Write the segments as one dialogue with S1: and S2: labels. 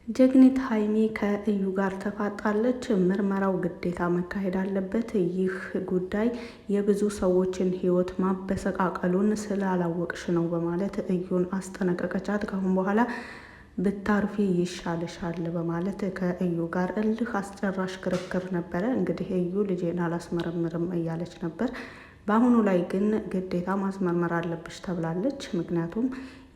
S1: ጀግኒት ሀይሚ ከእዩ ጋር ተፋጣለች። ምርመራው ግዴታ መካሄድ አለበት። ይህ ጉዳይ የብዙ ሰዎችን ሕይወት ማበሰቃቀሉን ስላላወቅሽ ነው በማለት እዩን አስጠነቀቀቻት። ካሁን በኋላ ብታርፊ ይሻልሻል በማለት ከእዩ ጋር እልህ አስጨራሽ ክርክር ነበረ። እንግዲህ እዩ ልጄን አላስመረምርም እያለች ነበር። በአሁኑ ላይ ግን ግዴታ ማስመርመር አለብሽ ተብላለች። ምክንያቱም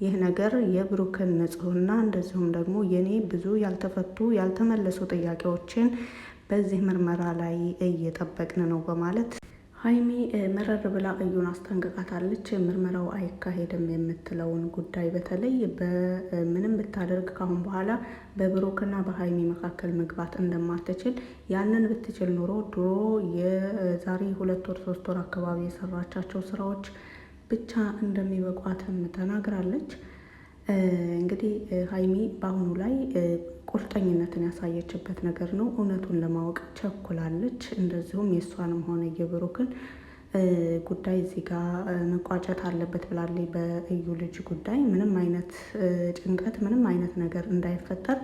S1: ይህ ነገር የብሩክን ንጽሕና እንደዚሁም ደግሞ የኔ ብዙ ያልተፈቱ ያልተመለሱ ጥያቄዎችን በዚህ ምርመራ ላይ እየጠበቅን ነው በማለት ሀይሚ መረር ብላ እዩን አስጠንቅቃታለች። ምርመራው አይካሄድም የምትለውን ጉዳይ በተለይ በምንም ብታደርግ ካሁን በኋላ በብሩክና በሀይሚ መካከል መግባት እንደማትችል ያንን ብትችል ኖሮ ድሮ የዛሬ 2 ወር 3 ወር አካባቢ የሰራቻቸው ስራዎች ብቻ እንደሚበቋትም ተናግራለች። እንግዲህ ሀይሚ በአሁኑ ላይ ቁርጠኝነትን ያሳየችበት ነገር ነው። እውነቱን ለማወቅ ቸኩላለች። እንደዚሁም የእሷንም ሆነ የብሩክን ጉዳይ እዚህ ጋር መቋጨት አለበት ብላለች። በእዩ ልጅ ጉዳይ ምንም አይነት ጭንቀት ምንም አይነት ነገር እንዳይፈጠር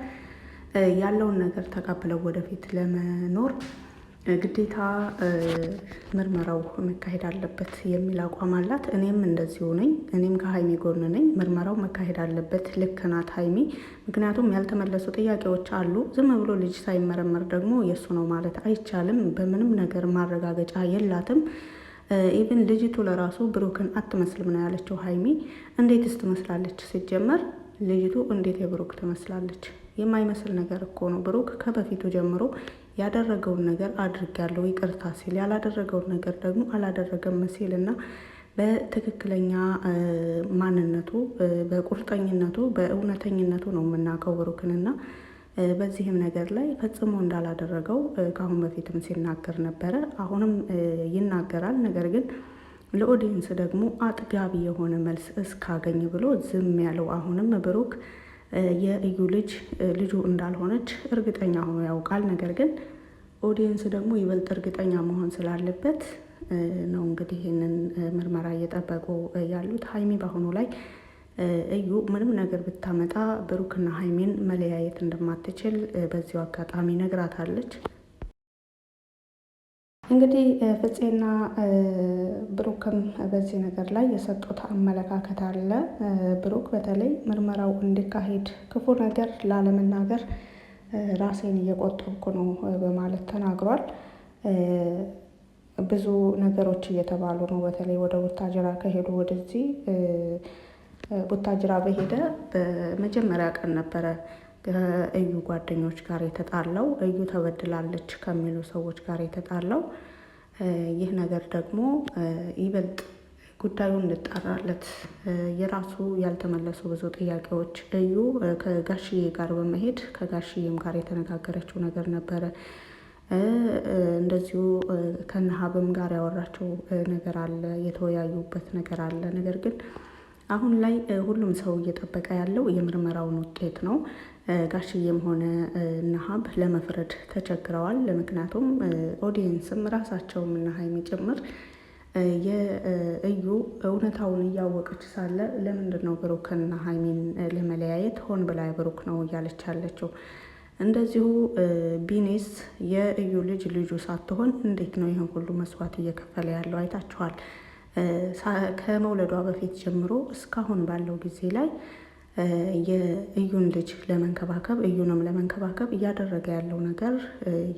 S1: ያለውን ነገር ተቀብለው ወደፊት ለመኖር ግዴታ ምርመራው መካሄድ አለበት የሚል አቋም አላት። እኔም እንደዚሁ ነኝ። እኔም ከሀይሚ ጎን ነኝ። ምርመራው መካሄድ አለበት። ልክ ናት ሀይሚ። ምክንያቱም ያልተመለሱ ጥያቄዎች አሉ። ዝም ብሎ ልጅ ሳይመረመር ደግሞ የእሱ ነው ማለት አይቻልም። በምንም ነገር ማረጋገጫ የላትም። ኢቭን ልጅቱ ለራሱ ብሩክን አትመስልም ነው ያለችው ሀይሚ። እንዴትስ ትመስላለች? ሲጀመር ልጅቱ እንዴት የብሩክ ትመስላለች? የማይመስል ነገር እኮ ነው። ብሩክ ከበፊቱ ጀምሮ ያደረገውን ነገር አድርጋለሁ ይቅርታ ሲል ያላደረገውን ነገር ደግሞ አላደረገም ሲል እና በትክክለኛ ማንነቱ በቁርጠኝነቱ በእውነተኝነቱ ነው የምናውቀው ብሩክንና በዚህም ነገር ላይ ፈጽሞ እንዳላደረገው ከአሁን በፊትም ሲናገር ነበረ። አሁንም ይናገራል። ነገር ግን ለኦዲየንስ ደግሞ አጥጋቢ የሆነ መልስ እስካገኝ ብሎ ዝም ያለው አሁንም ብሩክ የእዩ ልጁ እንዳልሆነች እርግጠኛ ሆኖ ያውቃል። ነገር ግን ኦዲየንስ ደግሞ ይበልጥ እርግጠኛ መሆን ስላለበት ነው እንግዲህ ይህንን ምርመራ እየጠበቁ ያሉት። ሀይሚ በአሁኑ ላይ እዩ ምንም ነገር ብታመጣ ብሩክና ሀይሚን መለያየት እንደማትችል በዚሁ አጋጣሚ ነግራታለች። እንግዲህ ፍፄና ብሩክም በዚህ ነገር ላይ የሰጡት አመለካከት አለ። ብሩክ በተለይ ምርመራው እንዲካሄድ ክፉ ነገር ላለመናገር ራሴን እየቆጠብኩ ነው በማለት ተናግሯል። ብዙ ነገሮች እየተባሉ ነው። በተለይ ወደ ቡታጅራ ከሄዱ ወደዚህ ቡታጅራ በሄደ በመጀመሪያ ቀን ነበረ ከእዩ ጓደኞች ጋር የተጣላው። እዩ ተበድላለች ከሚሉ ሰዎች ጋር የተጣላው። ይህ ነገር ደግሞ ይበልጥ ጉዳዩን እንድጣራለት የራሱ ያልተመለሱ ብዙ ጥያቄዎች እዩ ከጋሽዬ ጋር በመሄድ ከጋሽዬም ጋር የተነጋገረችው ነገር ነበረ። እንደዚሁ ከነሀብም ጋር ያወራቸው ነገር አለ፣ የተወያዩበት ነገር አለ። ነገር ግን አሁን ላይ ሁሉም ሰው እየጠበቀ ያለው የምርመራውን ውጤት ነው። ጋሽዬም ሆነ ነሀብ ለመፍረድ ተቸግረዋል። ምክንያቱም ኦዲየንስም ራሳቸውም እና ሀይሚ ጭምር የእዩ እውነታውን እያወቀች ሳለ ለምንድን ነው ብሩክና ሀይሚን ለመለያየት ሆን ብላ ብሩክ ነው እያለች ያለችው? እንደዚሁ ቢኔስ የእዩ ልጁ ሳትሆን እንዴት ነው ይህን ሁሉ መስዋዕት እየከፈለ ያለው? አይታችኋል። ከመውለዷ በፊት ጀምሮ እስካሁን ባለው ጊዜ ላይ የእዩን ልጅ ለመንከባከብ እዩንም ለመንከባከብ እያደረገ ያለው ነገር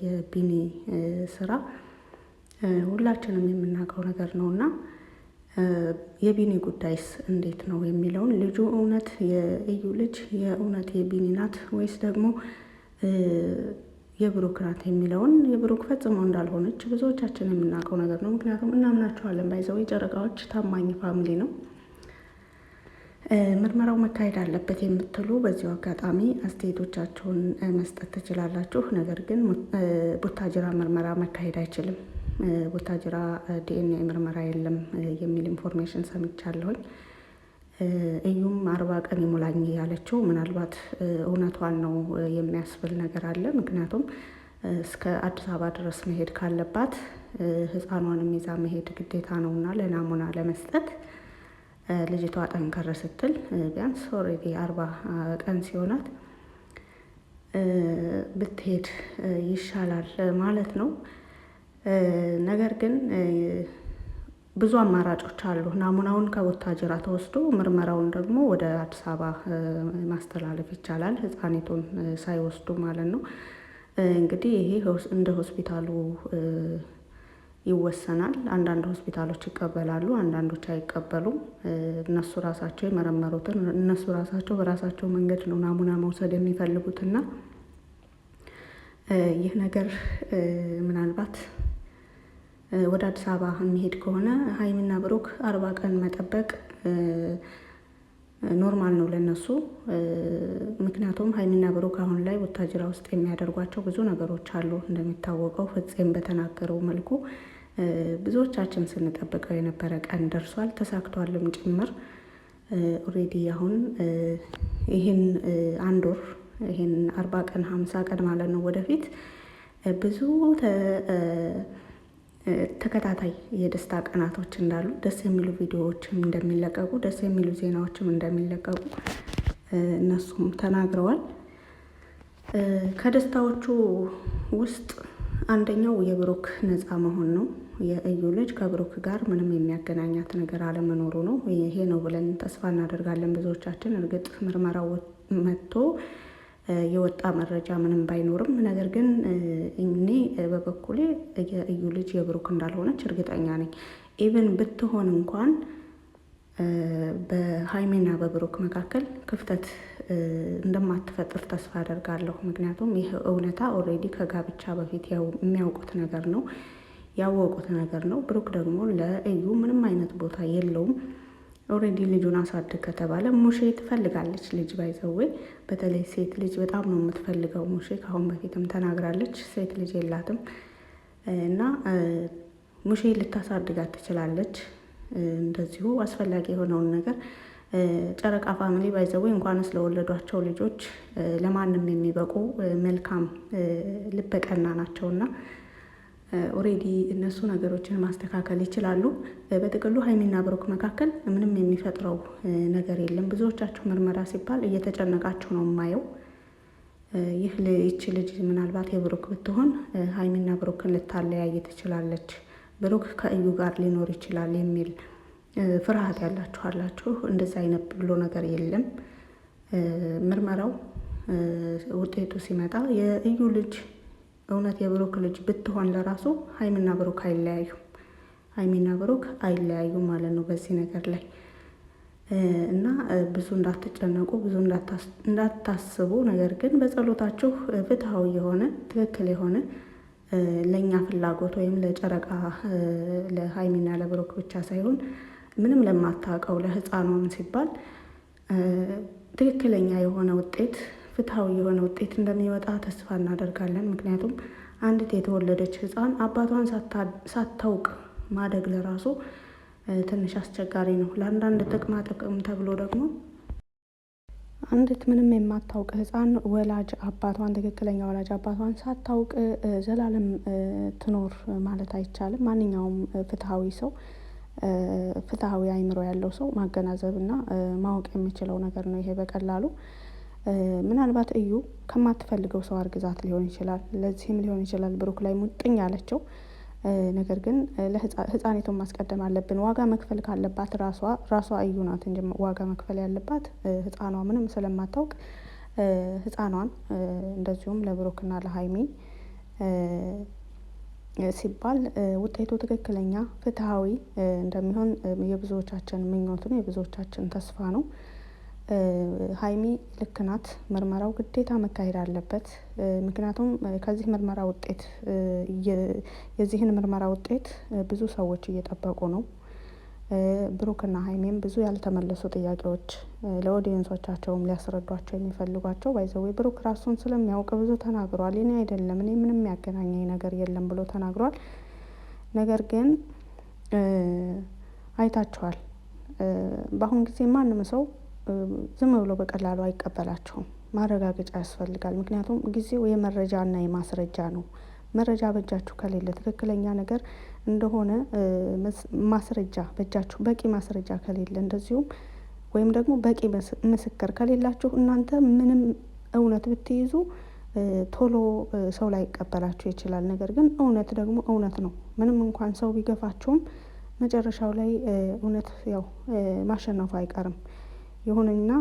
S1: የቢኒ ስራ ሁላችንም የምናውቀው ነገር ነው እና የቢኒ ጉዳይስ እንዴት ነው የሚለውን ልጁ እውነት የእዩ ልጅ የእውነት የቢኒ ናት ወይስ ደግሞ የብሩክ ናት የሚለውን የብሩክ ፈጽሞ እንዳልሆነች ብዙዎቻችን የምናውቀው ነገር ነው። ምክንያቱም እናምናቸዋለን። ባይዘው የጨረቃዎች ታማኝ ፋሚሊ ነው። ምርመራው መካሄድ አለበት የምትሉ በዚሁ አጋጣሚ አስተያየቶቻችሁን መስጠት ትችላላችሁ። ነገር ግን ቡታጅራ ምርመራ መካሄድ አይችልም። ቡታጅራ ዲኤንኤ ምርመራ የለም የሚል ኢንፎርሜሽን ሰምቻለሁኝ። እዩም 40 ቀን ይሙላኝ ያለችው ምናልባት እውነቷን ነው የሚያስብል ነገር አለ። ምክንያቱም እስከ አዲስ አበባ ድረስ መሄድ ካለባት ሕፃኗንም ይዛ መሄድ ግዴታ ነውና ለናሙና ለመስጠት ልጅቷ ጠንከር ስትል ቢያንስ ኦልሬዲ 40 ቀን ሲሆናት ብትሄድ ይሻላል ማለት ነው። ነገር ግን ብዙ አማራጮች አሉ። ናሙናውን ከቡታጅራ ተወስዶ ምርመራውን ደግሞ ወደ አዲስ አበባ ማስተላለፍ ይቻላል፣ ህፃኔቱን ሳይወስዱ ማለት ነው። እንግዲህ ይሄ እንደ ሆስፒታሉ ይወሰናል። አንዳንድ ሆስፒታሎች ይቀበላሉ፣ አንዳንዶች አይቀበሉም። እነሱ ራሳቸው የመረመሩትን እነሱ ራሳቸው በራሳቸው መንገድ ነው ናሙና መውሰድ የሚፈልጉትና ይህ ነገር ምናልባት ወደ አዲስ አበባ የሚሄድ ከሆነ ሀይሚና ብሩክ 40 ቀን መጠበቅ ኖርማል ነው ለነሱ። ምክንያቱም ሀይሚና ብሩክ አሁን ላይ ቡታጅራ ውስጥ የሚያደርጓቸው ብዙ ነገሮች አሉ። እንደሚታወቀው ፍፄም በተናገረው መልኩ ብዙዎቻችን ስንጠብቀው የነበረ ቀን ደርሷል፣ ተሳክቷልም ጭምር። ኦልሬዲ አሁን ይህን 1 ወር ይህን 40 ቀን 50 ቀን ማለት ነው ወደፊት ብዙ ተከታታይ የደስታ ቀናቶች እንዳሉ፣ ደስ የሚሉ ቪዲዮዎችም እንደሚለቀቁ፣ ደስ የሚሉ ዜናዎችም እንደሚለቀቁ እነሱም ተናግረዋል። ከደስታዎቹ ውስጥ አንደኛው የብሩክ ነፃ መሆን ነው። የእዩ ልጅ ከብሩክ ጋር ምንም የሚያገናኛት ነገር አለመኖሩ ነው። ይሄ ነው ብለን ተስፋ እናደርጋለን ብዙዎቻችን። እርግጥ ምርመራው መጥቶ የወጣ መረጃ ምንም ባይኖርም፣ ነገር ግን እኔ በበኩሌ የእዩ ልጅ የብሩክ እንዳልሆነች እርግጠኛ ነኝ። ኢቭን ብትሆን እንኳን በሀይሜና በብሩክ መካከል ክፍተት እንደማትፈጥር ተስፋ አደርጋለሁ። ምክንያቱም ይህ እውነታ ኦልሬዲ ከጋብቻ በፊት የሚያውቁት ነገር ነው፣ ያወቁት ነገር ነው። ብሩክ ደግሞ ለእዩ ምንም አይነት ቦታ የለውም። ኦልሬዲ ልጁን አሳድግ ከተባለ ሙሼ ትፈልጋለች ልጅ ባይዘዌ፣ በተለይ ሴት ልጅ በጣም ነው የምትፈልገው። ሙሼ ከአሁን በፊትም ተናግራለች፣ ሴት ልጅ የላትም እና ሙሼ ልታሳድጋት ትችላለች። እንደዚሁ አስፈላጊ የሆነውን ነገር ጨረቃ ፋሚሊ ባይዘዌ እንኳን ስለወለዷቸው ልጆች ለማንም የሚበቁ መልካም ልበቀና ናቸውና ኦሬዲ እነሱ ነገሮችን ማስተካከል ይችላሉ። በጥቅሉ ሀይሚና ብሩክ መካከል ምንም የሚፈጥረው ነገር የለም። ብዙዎቻችሁ ምርመራ ሲባል እየተጨነቃችሁ ነው የማየው። ይቺ ልጅ ምናልባት የብሩክ ብትሆን ሀይሚና ብሩክን ልታለያይ ትችላለች፣ ብሩክ ከእዩ ጋር ሊኖር ይችላል የሚል ፍርሃት ያላችሁ አላችሁ። እንደዛ አይነት ብሎ ነገር የለም። ምርመራው ውጤቱ ሲመጣ የእዩ ልጅ እውነት የብሩክ ልጅ ብትሆን ለራሱ ሀይሚና ብሩክ አይለያዩም፣ ሀይሚና ብሩክ አይለያዩም ማለት ነው በዚህ ነገር ላይ እና ብዙ እንዳትጨነቁ፣ ብዙ እንዳታስቡ። ነገር ግን በጸሎታችሁ ፍትሃዊ የሆነ ትክክል የሆነ ለእኛ ፍላጎት ወይም ለጨረቃ ለሀይሚና ለብሩክ ብቻ ሳይሆን ምንም ለማታውቀው ለህፃኗም ሲባል ትክክለኛ የሆነ ውጤት፣ ፍትሃዊ የሆነ ውጤት እንደሚወጣ ተስፋ እናደርጋለን። ምክንያቱም አንዲት የተወለደች ህፃን አባቷን ሳታውቅ ማደግ ለራሱ ትንሽ አስቸጋሪ ነው። ለአንዳንድ ጥቅማ ጥቅም ተብሎ ደግሞ አንዲት ምንም የማታውቅ ህፃን ወላጅ አባቷን ትክክለኛ ወላጅ አባቷን ሳታውቅ ዘላለም ትኖር ማለት አይቻልም። ማንኛውም ፍትሃዊ ሰው፣ ፍትሃዊ አይምሮ ያለው ሰው ማገናዘብ እና ማወቅ የሚችለው ነገር ነው ይሄ በቀላሉ። ምናልባት እዩ ከማትፈልገው ሰው አርግዛት ሊሆን ይችላል። ለዚህም ሊሆን ይችላል ብሩክ ላይ ሙጥኝ ያለችው። ነገር ግን ህፃኔቱን ማስቀደም አለብን። ዋጋ መክፈል ካለባት ራሷ እዩ ናት እንጂ ዋጋ መክፈል ያለባት ህፃኗ ምንም ስለማታውቅ ህፃኗን እንደዚሁም ለብሩክና ለሀይሚ ሲባል ውጤቱ ትክክለኛ ፍትሃዊ እንደሚሆን የብዙዎቻችን ምኞት ነው፣ የብዙዎቻችን ተስፋ ነው። ሀይሚ ልክ ናት። ምርመራው ግዴታ መካሄድ አለበት። ምክንያቱም ከዚህ ምርመራ ውጤት የዚህን ምርመራ ውጤት ብዙ ሰዎች እየጠበቁ ነው። ብሩክና ሀይሜም ብዙ ያልተመለሱ ጥያቄዎች ለኦዲየንሶቻቸውም ሊያስረዷቸው የሚፈልጓቸው ባይዘዌ ብሩክ ራሱን ስለሚያውቅ ብዙ ተናግሯል። እኔ አይደለም እኔ ምንም ያገናኘኝ ነገር የለም ብሎ ተናግሯል። ነገር ግን አይታችኋል፣ በአሁን ጊዜ ማንም ሰው ዝም ብሎ በቀላሉ አይቀበላቸውም። ማረጋገጫ ያስፈልጋል። ምክንያቱም ጊዜው የመረጃ እና የማስረጃ ነው። መረጃ በእጃችሁ ከሌለ ትክክለኛ ነገር እንደሆነ ማስረጃ በእጃችሁ በቂ ማስረጃ ከሌለ፣ እንደዚሁም ወይም ደግሞ በቂ ምስክር ከሌላችሁ እናንተ ምንም እውነት ብትይዙ ቶሎ ሰው ላይ ይቀበላቸው ይችላል። ነገር ግን እውነት ደግሞ እውነት ነው። ምንም እንኳን ሰው ቢገፋቸውም መጨረሻው ላይ እውነት ያው ማሸነፉ አይቀርም። ይሁንና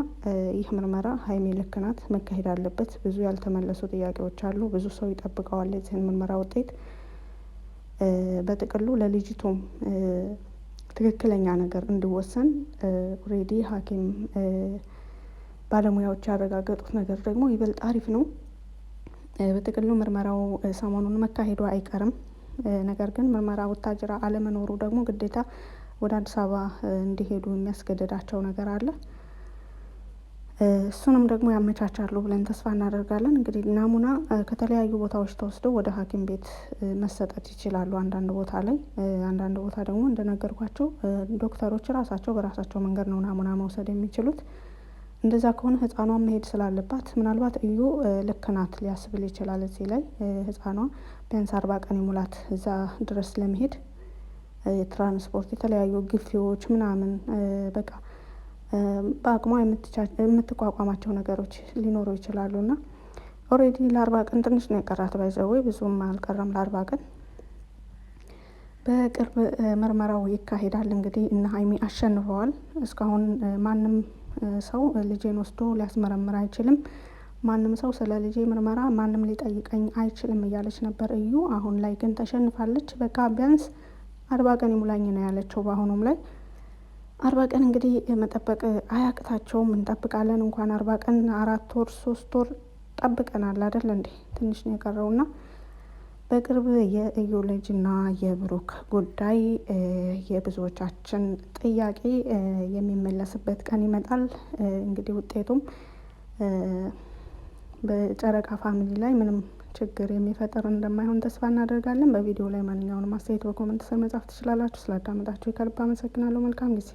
S1: ይህ ምርመራ ሀይሚ ልክ ናት፣ መካሄድ አለበት። ብዙ ያልተመለሱ ጥያቄዎች አሉ። ብዙ ሰው ይጠብቀዋል የዚህን ምርመራ ውጤት። በጥቅሉ ለልጅቱም ትክክለኛ ነገር እንዲወሰን ኦሬዲ ሐኪም ባለሙያዎች ያረጋገጡት ነገር ደግሞ ይበልጥ አሪፍ ነው። በጥቅሉ ምርመራው ሰሞኑን መካሄዱ አይቀርም። ነገር ግን ምርመራ ወታጅራ አለመኖሩ ደግሞ ግዴታ ወደ አዲስ አበባ እንዲሄዱ የሚያስገድዳቸው ነገር አለ። እሱንም ደግሞ ያመቻቻሉ ብለን ተስፋ እናደርጋለን። እንግዲህ ናሙና ከተለያዩ ቦታዎች ተወስደው ወደ ሐኪም ቤት መሰጠት ይችላሉ። አንዳንድ ቦታ ላይ፣ አንዳንድ ቦታ ደግሞ እንደነገርኳቸው ዶክተሮች ራሳቸው በራሳቸው መንገድ ነው ናሙና መውሰድ የሚችሉት። እንደዛ ከሆነ ህፃኗን መሄድ ስላለባት ምናልባት እዩ ልክ ናት ሊያስብል ይችላል። እዚህ ላይ ህፃኗ ቢያንስ 40 ቀን ይሙላት እዛ ድረስ ለመሄድ ትራንስፖርት፣ የተለያዩ ግፊዎች ምናምን በቃ በአቅሟ የምትቋቋማቸው ነገሮች ሊኖሩ ይችላሉ። እና ኦሬዲ ለ40 ቀን ትንሽ ነው የቀራት፣ ባይዘወይ ብዙም አልቀረም ለ40 ቀን። በቅርብ ምርመራው ይካሄዳል። እንግዲህ እነ ሀይሚ አሸንፈዋል። እስካሁን ማንም ሰው ልጄን ወስዶ ሊያስመረምር አይችልም፣ ማንም ሰው ስለ ልጄ ምርመራ ማንም ሊጠይቀኝ አይችልም እያለች ነበር እዩ። አሁን ላይ ግን ተሸንፋለች። በቃ ቢያንስ 40 ቀን ይሙላኝ ነው ያለችው። በአሁኑም ላይ 40 ቀን እንግዲህ መጠበቅ አያቅታቸውም። እንጠብቃለን እንኳን 40 ቀን 4 ወር 3 ወር ጠብቀናል አይደል እንዴ? ትንሽ ነው የቀረውና በቅርብ የእዩ ልጅና የብሩክ ጉዳይ የብዙዎቻችን ጥያቄ የሚመለስበት ቀን ይመጣል። እንግዲህ ውጤቱም በጨረቃ ፋሚሊ ላይ ምንም ችግር የሚፈጥር እንደማይሆን ተስፋ እናደርጋለን። በቪዲዮ ላይ ማንኛውንም አስተያየት በኮመንት ስር መጻፍ ትችላላችሁ። ስላዳመጣችሁ ከልብ አመሰግናለሁ። መልካም ጊዜ